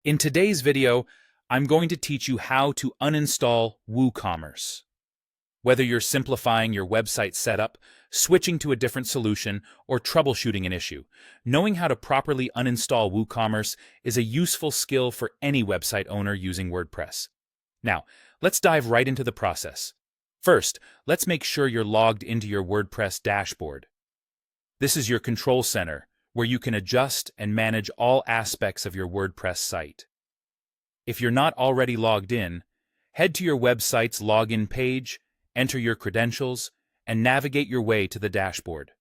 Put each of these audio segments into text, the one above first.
In today's video, I'm going to teach you how to uninstall WooCommerce. Whether you're simplifying your website setup, switching to a different solution, or troubleshooting an issue, knowing how to properly uninstall WooCommerce is a useful skill for any website owner using WordPress. Now, let's dive right into the process. First, let's make sure you're logged into your WordPress dashboard. This is your control center, where you can adjust and manage all aspects of your WordPress site. If you're not already logged in, head to your website's login page, enter your credentials, and navigate your way to the dashboard.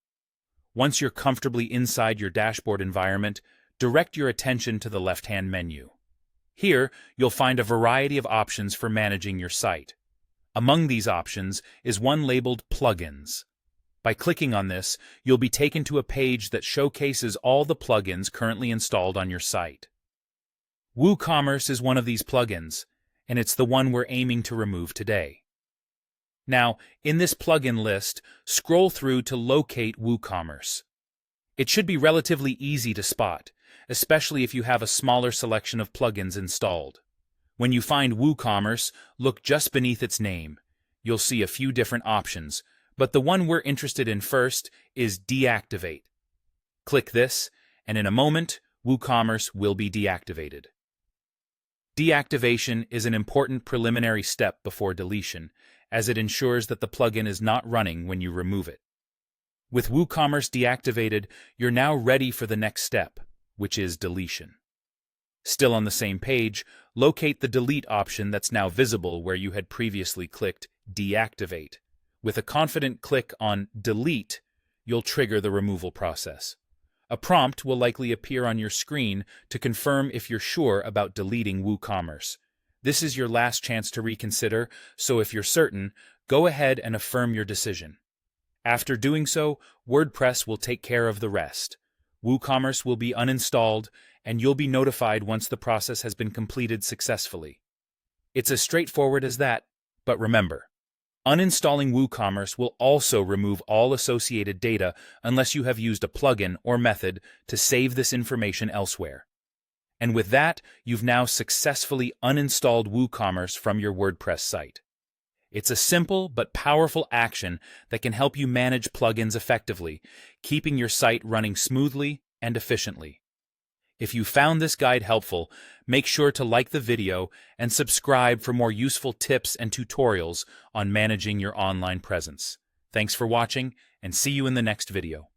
Once you're comfortably inside your dashboard environment, direct your attention to the left-hand menu. Here, you'll find a variety of options for managing your site. Among these options is one labeled Plugins. By clicking on this, you'll be taken to a page that showcases all the plugins currently installed on your site. WooCommerce is one of these plugins, and it's the one we're aiming to remove today. Now, in this plugin list, scroll through to locate WooCommerce. It should be relatively easy to spot, especially if you have a smaller selection of plugins installed. When you find WooCommerce, look just beneath its name. You'll see a few different options, but the one we're interested in first is Deactivate. Click this, and in a moment, WooCommerce will be deactivated. Deactivation is an important preliminary step before deletion, as it ensures that the plugin is not running when you remove it. With WooCommerce deactivated, you're now ready for the next step, which is deletion. Still on the same page, locate the Delete option that's now visible where you had previously clicked Deactivate. With a confident click on Delete, you'll trigger the removal process. A prompt will likely appear on your screen to confirm if you're sure about deleting WooCommerce. This is your last chance to reconsider, so if you're certain, go ahead and affirm your decision. After doing so, WordPress will take care of the rest. WooCommerce will be uninstalled, and you'll be notified once the process has been completed successfully. It's as straightforward as that, but remember, uninstalling WooCommerce will also remove all associated data unless you have used a plugin or method to save this information elsewhere. And with that, you've now successfully uninstalled WooCommerce from your WordPress site. It's a simple but powerful action that can help you manage plugins effectively, keeping your site running smoothly and efficiently. If you found this guide helpful, make sure to like the video and subscribe for more useful tips and tutorials on managing your online presence. Thanks for watching, and see you in the next video.